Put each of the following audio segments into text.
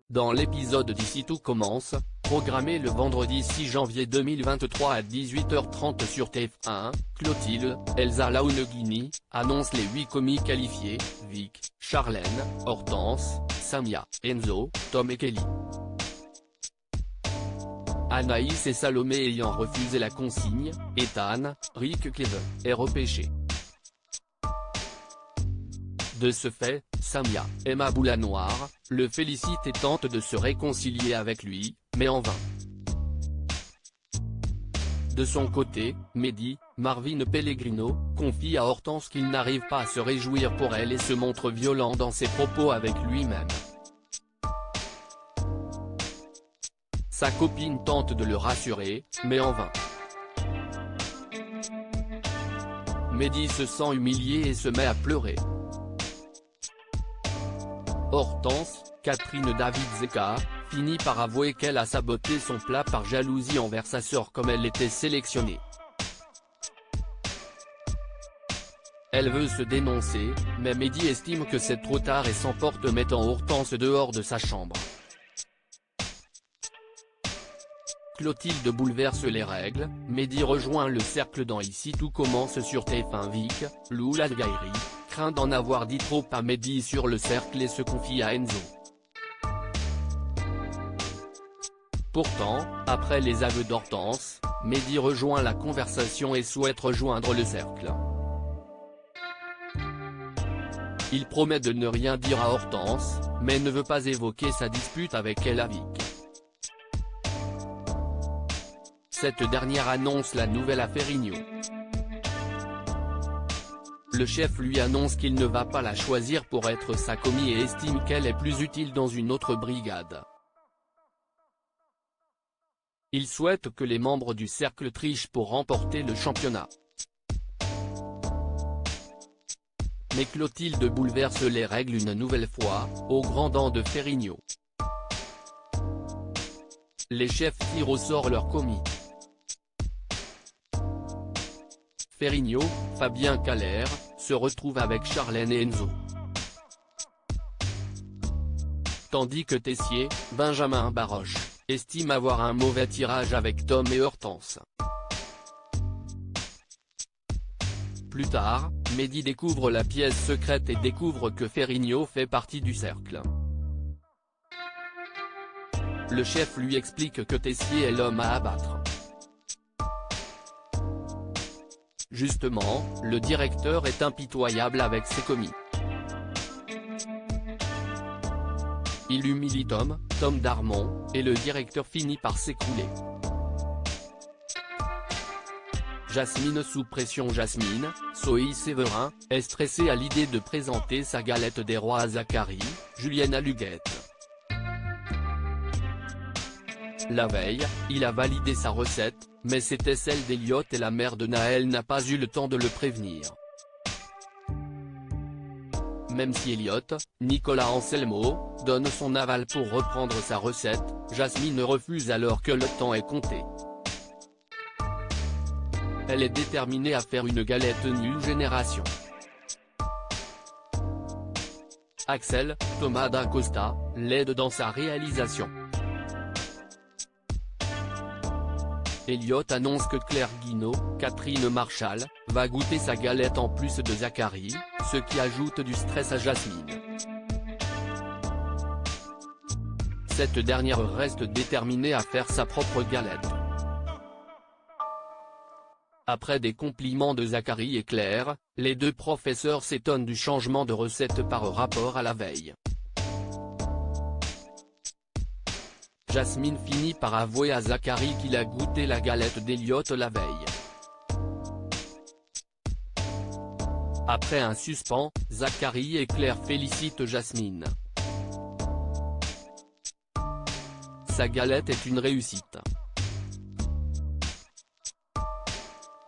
Dans l'épisode d'Ici tout commence, programmé le vendredi 6 janvier 2023 à 18h30 sur TF1, Clotilde, Elsa Laouneguini, annonce les 8 commis qualifiés, Vic, Charlène, Hortense, Samia, Enzo, Tom et Kelly. Anaïs et Salomé ayant refusé la consigne, Ethan, Rick Kevin, est repêché. De ce fait, Samia, Emma Boulanoir, le félicite et tente de se réconcilier avec lui, mais en vain. De son côté, Mehdi, Marvin Pellegrino, confie à Hortense qu'il n'arrive pas à se réjouir pour elle et se montre violent dans ses propos avec lui-même. Sa copine tente de le rassurer, mais en vain. Mehdi se sent humilié et se met à pleurer. Hortense, Catherine David-Zeka, finit par avouer qu'elle a saboté son plat par jalousie envers sa sœur comme elle était sélectionnée. Elle veut se dénoncer, mais Mehdi estime que c'est trop tard et s'emporte mettant Hortense dehors de sa chambre. Clotilde bouleverse les règles, Mehdi rejoint le cercle dans Ici tout commence sur TF1. Vic, Lou Ladgairi, craint d'en avoir dit trop à Mehdi sur le cercle et se confie à Enzo. Pourtant, après les aveux d'Hortense, Mehdi rejoint la conversation et souhaite rejoindre le cercle. Il promet de ne rien dire à Hortense, mais ne veut pas évoquer sa dispute avec elle à Vic. Cette dernière annonce la nouvelle à Ferrigno. Le chef lui annonce qu'il ne va pas la choisir pour être sa commis et estime qu'elle est plus utile dans une autre brigade. Il souhaite que les membres du cercle trichent pour remporter le championnat. Mais Clotilde bouleverse les règles une nouvelle fois, au grand dam de Ferrigno. Les chefs tirent au sort leurs commis. Ferrigno, Fabien Caler, se retrouve avec Charlène et Enzo. Tandis que Tessier, Benjamin Baroche, estime avoir un mauvais tirage avec Tom et Hortense. Plus tard, Mehdi découvre la pièce secrète et découvre que Ferrigno fait partie du cercle. Le chef lui explique que Tessier est l'homme à abattre. Justement, le directeur est impitoyable avec ses commis. Il humilie Tom Darmon, et le directeur finit par s'écrouler. Jasmine sous pression. Jasmine, Zoé Séverin, est stressée à l'idée de présenter sa galette des rois à Zachary, Julienne Aluguette. La veille, il a validé sa recette, mais c'était celle d'Elliot et la mère de Naël n'a pas eu le temps de le prévenir. Même si Elliot, Nicolas Anselmo, donne son aval pour reprendre sa recette, Jasmine refuse alors que le temps est compté. Elle est déterminée à faire une galette New Génération. Axel, Thomas d'Acosta, l'aide dans sa réalisation. Elliot annonce que Claire Guinaud, Catherine Marchal, va goûter sa galette en plus de Zachary, ce qui ajoute du stress à Jasmine. Cette dernière reste déterminée à faire sa propre galette. Après des compliments de Zachary et Claire, les deux professeurs s'étonnent du changement de recette par rapport à la veille. Jasmine finit par avouer à Zachary qu'il a goûté la galette d'Elliot la veille. Après un suspens, Zachary et Claire félicitent Jasmine. Sa galette est une réussite.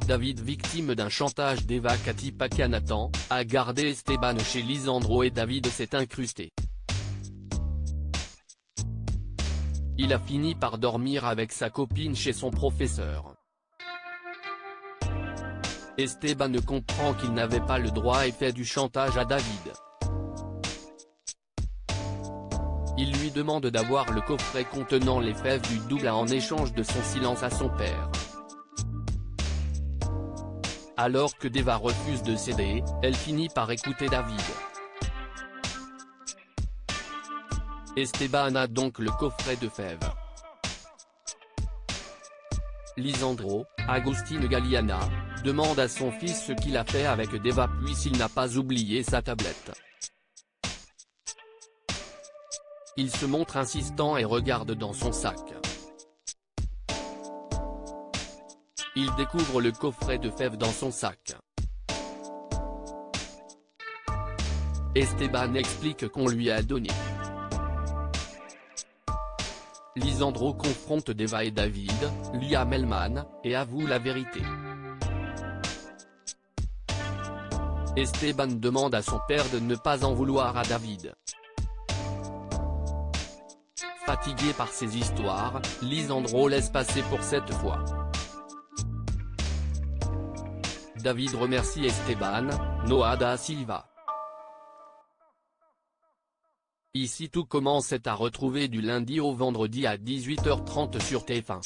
David, victime d'un chantage d'Eva Cathy Pacanatan, a gardé Esteban chez Lisandro et David s'est incrusté. Il a fini par dormir avec sa copine chez son professeur. Esteban comprend qu'il n'avait pas le droit et fait du chantage à David. Il lui lui demande d'avoir le coffret contenant les fèves du double en échange de son silence à son père. Alors que Deva refuse de céder, elle finit par écouter David. Esteban a donc le coffret de fèves. Lisandro, Agustín Galiana, demande à son fils ce qu'il a fait avec Deva puis s'il n'a pas oublié sa tablette. Il se montre insistant et regarde dans son sac. Il découvre le coffret de fèves dans son sac. Esteban explique qu'on lui a donné. Lisandro confronte Deva et David, Lia Melman, et avoue la vérité. Esteban demande à son père de ne pas en vouloir à David. Fatigué par ces histoires, Lisandro laisse passer pour cette fois. David remercie Esteban, Noah da Silva. Ici tout commence est à retrouver du lundi au vendredi à 18h30 sur TF1.